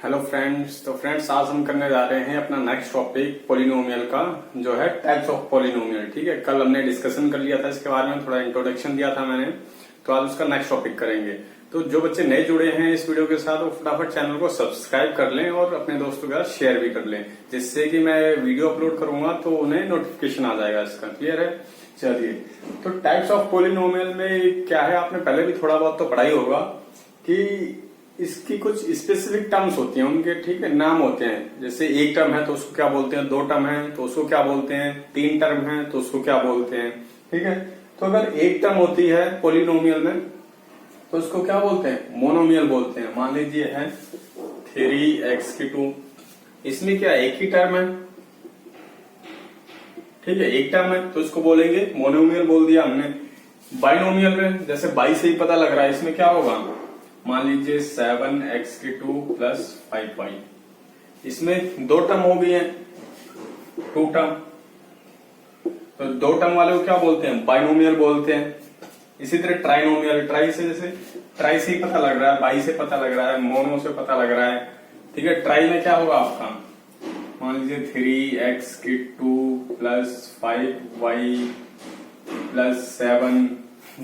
Hello friends. तो friends आज हम करने जा रहे हैं अपना नेक्स्ट टॉपिक पोलिनोमियल का, जो है टाइप्स ऑफ पोलिनोमियल। ठीक है, कल हमने डिस्कशन कर लिया था इसके बारे में, थोड़ा इंट्रोडक्शन दिया था मैंने, तो आज उसका नेक्स्ट टॉपिक करेंगे। तो जो बच्चे नए जुड़े हैं इस वीडियो के साथ वो फटाफट चैनल को सब्सक्राइब कर लें और अपने दोस्तों के साथ शेयर भी कर लें, जिससे कि मैं वीडियो अपलोड करूंगा तो उन्हें नोटिफिकेशन आ जाएगा इसका। क्लियर है? चलिए, तो टाइप्स ऑफ पोलिनोमियल में क्या है, आपने पहले भी थोड़ा बहुत तो पढ़ाई होगा कि इसकी कुछ स्पेसिफिक टर्म्स होती हैं उनके, ठीक है, नाम होते हैं। जैसे एक टर्म है तो उसको क्या बोलते हैं, दो टर्म है तो उसको क्या बोलते हैं, तीन टर्म है तो उसको क्या बोलते हैं। ठीक है, तो अगर एक टर्म होती है पोलिनोमियल में तो उसको क्या बोलते हैं, मोनोमियल बोलते हैं। मान लीजिए है 3x2, इसमें क्या एक ही टर्म है, ठीक है, एक टर्म है तो इसको बोलेंगे मोनोमियल बोल दिया हमने। बाइनोमियल में जैसे बाई से ही पता लग रहा है, इसमें क्या होगा, मान लीजिए 7x2 प्लस 5y, इसमें दो टर्म हो गई है, टू टर्म, तो दो टर्म वाले को क्या बोलते हैं, बाइनोमियल बोलते हैं। इसी तरह ट्राइनोमियल, ट्राई से जैसे ट्राई से ही पता लग रहा है, बाई से पता लग रहा है, मोनो से पता लग रहा है। ठीक है, ट्राई में क्या होगा आपका, मान लीजिए 3x2 प्लस 5y प्लस 7,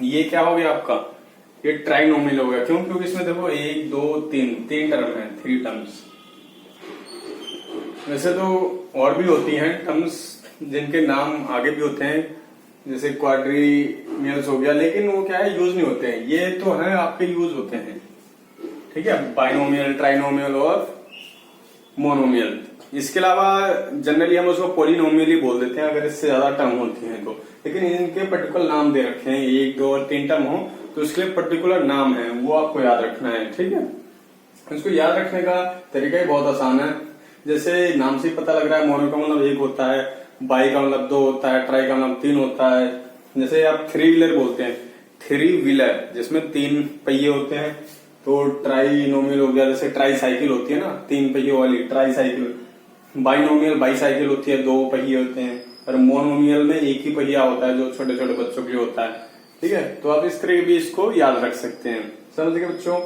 ये क्या हो गया आपका, ये ट्राइनोमियल हो गया। क्यों? क्योंकि इसमें देखो 1 2 3 तीन टर्म है, थ्री टर्म्स। वैसे तो और भी होती हैं टर्म्स जिनके नाम आगे भी होते हैं, जैसे क्वाड्रीमियल्स हो गया, लेकिन वो क्या है, यूज नहीं होते हैं। ये तो है आपके यूज होते हैं। ठीक है, बाइनोमियल, ट्राइनोमियल और मोनोमियल। इसके अलावा जनरली हम उसको पोलिनोमियल ही बोल देते हैं अगर इससे ज्यादा टर्म होती हैं तो, लेकिन इनके पर्टिकुलर नाम दे रखे हैं, एक दो और तीन टर्म हो तो इसके लिए पर्टिकुलर नाम है, वो आपको याद रखना है। ठीक है, इसको याद रखने का तरीका ही बहुत आसान है। जैसे नाम से पता लग रहा है, मोनो का मतलब एक होता है, बाई का मतलब दो होता है, ट्राई का मतलब तीन होता है। जैसे आप थ्री व्हीलर बोलते हैं, थ्री व्हीलर जिसमें तीन पहिए होते हैं, तो ट्राइनोमियल हो गया। जैसे ट्राई साइकिल होती है ना, तीन पहियों वाली try cycle. Binomial by cycle होती है, दो पहिए होते हैं। और मोनोमियल में एक ही पहिया होता है, जो छोटे छोटे बच्चों के लिए होता है। ठीक है, तो आप इस तरह भी इसको याद रख सकते हैं। समझ गए बच्चों?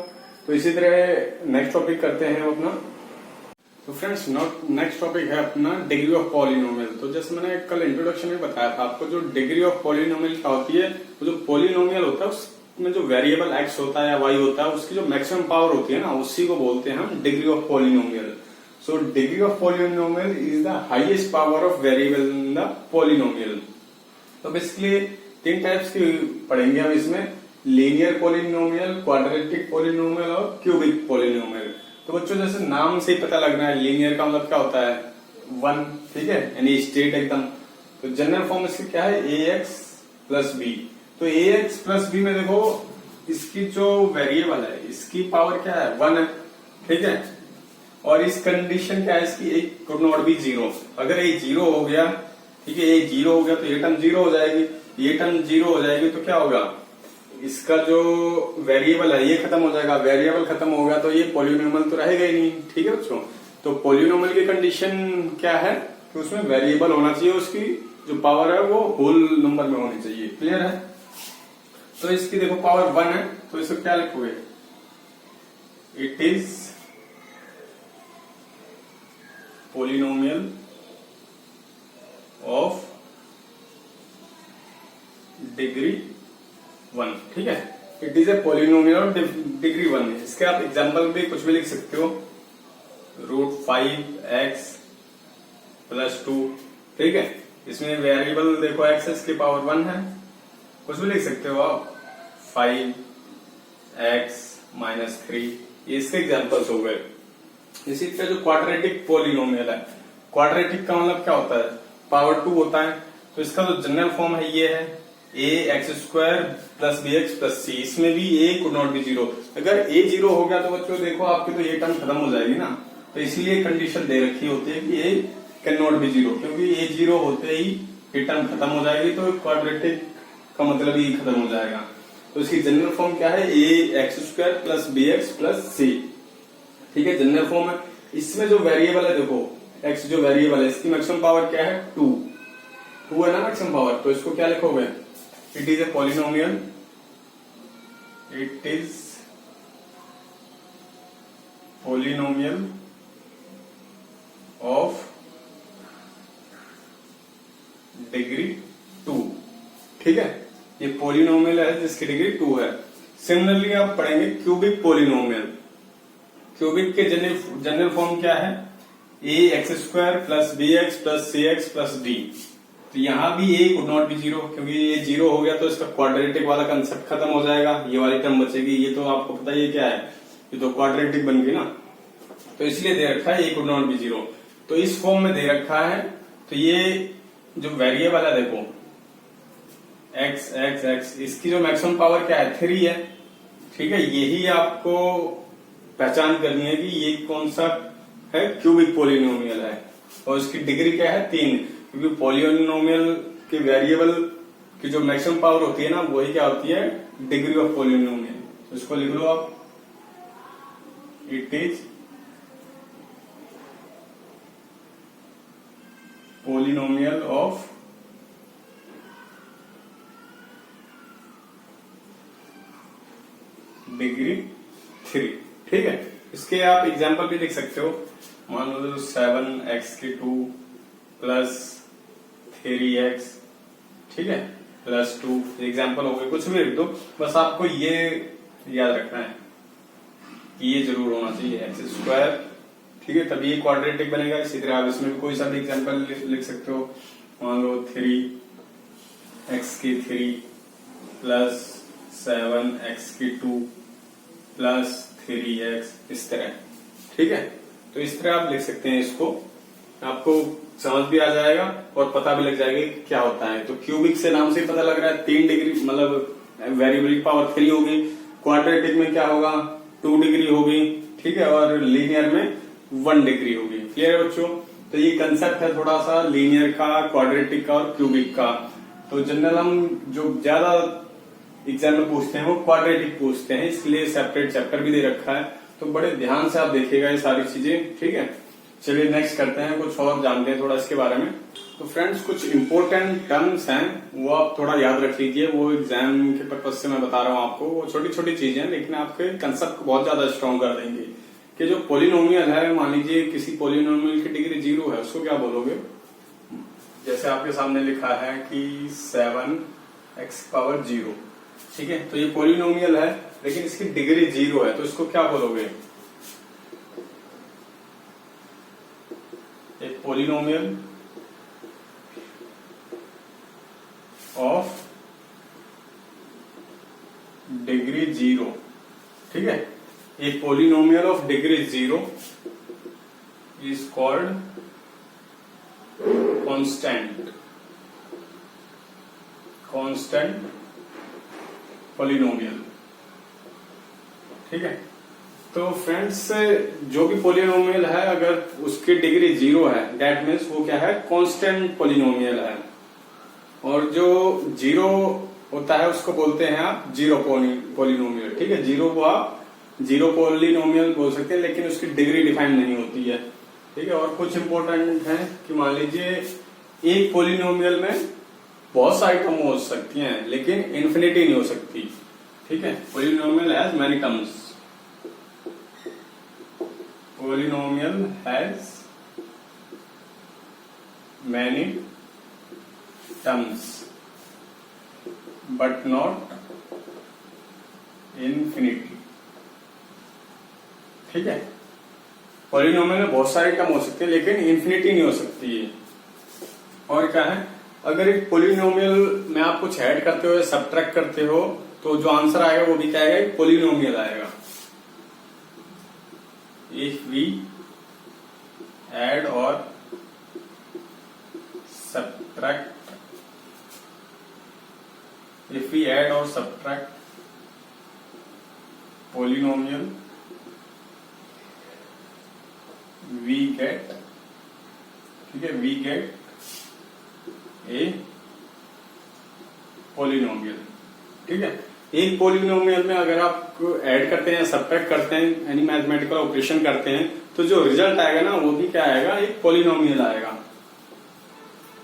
तो इसी तरह नेक्स्ट टॉपिक करते हैं अपना। तो फ्रेंड्स नेक्स्ट टॉपिक है अपना डिग्री ऑफ पॉलिनोमियल। तो जैसे मैंने कल इंट्रोडक्शन में बताया था आपको, जो डिग्री ऑफ पॉलिनोमियल क्या होती है, तो जो पॉलिनोमियल होता है उसमें जो वेरिएबल एक्स होता है या वाई होता है, उसकी जो मैक्सिमम पावर होती है ना, उसी को बोलते हैं हम degree of polynomial. So degree of polynomial is the highest power of variable in the polynomial. तो बेसिकली तीन टाइप्स की पढ़ेंगे हम इसमें, लीनियर पॉलिनोमियल, क्वाड्रेटिक पॉलिनोमियल और क्यूबिक पॉलिनोमियल। तो बच्चों जैसे नाम से ही पता लग रहा है, लीनियर का मतलब क्या होता है, वन। ठीक है, यानी स्ट्रेट एकदम। तो जनरल फॉर्म इसकी क्या है, ax प्लस बी। तो ax प्लस बी में देखो इसकी जो वेरिएबल है, इसकी पावर क्या है, वन है। ठीक है, और इस कंडीशन क्या है इसकी, एक कुड नॉट बी जीरो। अगर ये जीरो हो गया, ठीक है, ये जीरो हो गया तो ये टर्म जीरो हो जाएगी, ये टर्म जीरो हो जाएगी तो क्या होगा, इसका जो वेरिएबल है ये खत्म हो जाएगा। वेरिएबल खत्म हो गया तो ये पॉलिनोमियल तो रहेगा ही नहीं। ठीक है बच्चों, तो पॉलिनोमियल की कंडीशन क्या है कि उसमें वेरिएबल होना चाहिए, उसकी जो पावर है वो होल नंबर में होनी चाहिए। क्लियर है? तो इसकी देखो पावर वन है, तो इसको क्या लिखोगे, it is polynomial of degree one. ठीक है, it is a polynomial of degree one. इसके आप एग्जांपल भी कुछ भी लिख सकते हो, √5x प्लस 2। ठीक है, इसमें वेरिएबल देखो x की पावर वन है, कुछ भी लिख सकते हो आप, 5x माइनस 3, ये इसके एग्जाम्पल्स हो गए। इसी तरह जो क्वाड्रेटिक पॉलिनोमियल है, क्वाड्रेटिक का मतलब क्या होता है, पावर 2 होता है। तो इसका जो जनरल फॉर्म है ये है ax² plus bx plus c। इसमें भी a could not be zero. अगर a जीरो हो गया तो बच्चों देखो आपकी तो ये टर्म खत्म हो जाएगी ना, तो इसीलिए कंडीशन दे रखी होती है कि a can not be zero, क्योंकि a जीरो होते ही ये टर्म खत्म हो जाएगी, तो क्वाड्रेटिक का मतलब ही खत्म हो जाएगा। तो इसकी जनरल फॉर्म क्या है, ax² plus bx plus c। ठीक है, जनरल फॉर्म है। इसमें जो वेरिएबल है देखो, x जो वेरिएबल है इसकी मैक्सिमम पावर क्या है, 2 है ना मैक्सिमम पावर, तो इसको क्या लिखोगे, it is a polynomial, it is polynomial of degree 2। ठीक है, ये पोलिनोमियल है जिसकी डिग्री 2 है। सिमिलरली आप पढ़ेंगे क्यूबिक पोलिनोमियल। क्यूबिक के जनरल फॉर्म क्या है? A x square plus b x plus c x plus d. तो यहां भी a could not be zero, क्योंकि ये जीरो हो गया तो इसका क्वाड्रेटिक वाला कंसेप्ट खत्म हो जाएगा, ये वाली टर्म बचेगी। ये तो आपको पता ही क्या है, ये तो क्वाड्रेटिक बन गई ना, तो इसलिए दे रखा है ए कुड नॉट बी जीरो। तो इस फॉर्म में दे रखा है, तो ये जो वेरिएबल है देखो एक्स एक्स एक्स, इसकी जो मैक्सिमम पावर क्या है? 3 है। ठीक है, यही आपको पहचान करनी है कि ये कौन सा है, क्यूबिक पोलिनोमियल है। और इसकी डिग्री क्या है? 3, क्योंकि पोलिनोमियल के वेरिएबल की जो मैक्सिमम पावर होती है ना, वही क्या होती है? Degree of polynomial. तो इसको लिख लो आप, it is polynomial of degree 3। ठीक है, इसके आप एग्जाम्पल भी लिख सकते हो। मान लो 7x² प्लस 3x, ठीक है, प्लस 2 एग्जाम्पल हो गए, कुछ भी लिख दो। बस आपको ये याद रखना है कि ये जरूर होना चाहिए x²। ठीक है, तभी ये क्वाड्रेटिक बनेगा। इसी तरह आप इसमें भी कोई सा भी एग्जाम्पल लिख सकते हो। मान लो 3x³ plus 7x² plus 3x, इस तरह। ठीक है, तो इस तरह आप लिख सकते हैं इसको, आपको समझ भी आ जाएगा और पता भी लग जाएगा कि क्या होता है। तो क्यूबिक से नाम से ही पता लग रहा है 3 डिग्री, मतलब वेरिएबल की पावर 3 होगी। क्वाड्रेटिक में क्या होगा? 2 डिग्री होगी। ठीक है, और लीनियर में 1 डिग्री होगी। क्लियर है बच्चों? तो ये कंसेप्ट है थोड़ा सा लीनियर का, क्वाड्रेटिक का और क्यूबिक का। तो जनरल हम जो ज्यादा एग्जाम में पूछते हैं वो क्वाड्रेटिक पूछते हैं, इसलिए सेपरेट चैप्टर भी दे रखा है। तो बड़े ध्यान से आप देखिएगा ये सारी चीजें। ठीक है, चलिए नेक्स्ट करते हैं, कुछ और जानते हैं थोड़ा इसके बारे में। तो फ्रेंड्स, कुछ इंपॉर्टेंट टर्म्स हैं, वो आप थोड़ा याद रख लीजिए। वो एग्जाम के पर्पज से मैं बता रहा हूँ आपको, वो छोटी छोटी चीजें, लेकिन आपके कंसेप्ट को बहुत ज्यादा स्ट्रॉन्ग कर देंगे। कि जो पोलिनोमियल है, मान लीजिए किसी पोलिनोमियल की डिग्री 0 है, उसको क्या बोलोगे? जैसे आपके सामने लिखा है कि 7x⁻0। ठीक है, तो ये पोलिनोमियल है लेकिन इसकी डिग्री 0 है, तो इसको क्या बोलोगे? एक पोलिनोमियल ऑफ डिग्री 0। ठीक है, एक polynomial of degree 0 is called constant polynomial. ठीक है, तो फ्रेंड्स, जो भी पोलिनोमियल है अगर उसकी डिग्री 0 है, दैट मीन्स वो क्या है? कांस्टेंट पोलिनोमियल है। और जो 0 होता है उसको बोलते हैं आप जीरो पोलिनोमियल। ठीक है, 0 को आप जीरो पोलिनोमियल बोल सकते हैं, लेकिन उसकी डिग्री डिफाइन नहीं होती है। ठीक है, और कुछ इंपॉर्टेंट है कि मान लीजिए एक पोलिनोमियल में बहुत सारी टर्म हो सकती हैं, लेकिन इन्फिनिटी नहीं हो सकती। ठीक है, polynomial has many terms. Polynomial has many terms but not infinity. ठीक है, पोलिनोमियल में बहुत सारी टर्म हो सकती है लेकिन इन्फिनिटी नहीं हो सकती है। और क्या है, अगर एक पोलिनोमियल में आप कुछ ऐड करते हो या सब्ट्रैक्ट करते हो, तो जो आंसर आएगा वो भी क्या आएगा? एक पोलिनोमियल आएगा। इफ वी ऐड और सब्ट्रैक्ट, इफ वी ऐड और सब्ट्रैक्ट पोलिनोमियल, वी गेट, ठीक है, वी गेट ए पोलिनोमियल। ठीक है, एक पोलिनोमियल में अगर आप ऐड करते हैं, सब्ट्रैक्ट करते हैं, यानी मैथमेटिकल ऑपरेशन करते हैं, तो जो रिजल्ट आएगा ना वो भी क्या आएगा? एक पोलिनोमियल आएगा।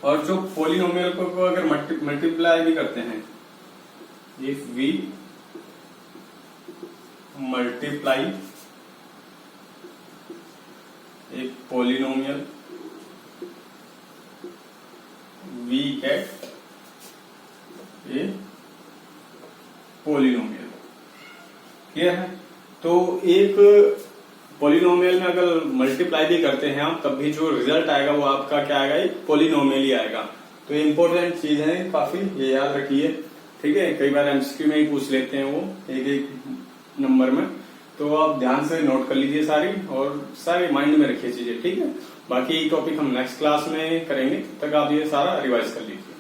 और जो पोलिनोमियल को अगर मल्टीप्लाई भी करते हैं, इफ वी मल्टीप्लाई एक पोलिनोमियल एट ए पोलिनोमियल। क्लियर है? तो एक पोलिनोमियल में अगर मल्टीप्लाई भी करते हैं आप, तब भी जो रिजल्ट आएगा वो आपका क्या आएगा, एक पोलिनोमियल ही आएगा। तो ये इंपॉर्टेंट चीज है काफी, ये याद रखिए। ठीक है, कई बार एमसीक्यू में ही पूछ लेते हैं वो एक एक नंबर में, तो आप ध्यान से नोट कर लीजिए सारी, और सारे माइंड में रखिए चीजें। ठीक है, बाकी टॉपिक हम नेक्स्ट क्लास में करेंगे, तब तक आप ये सारा रिवाइज कर लीजिए।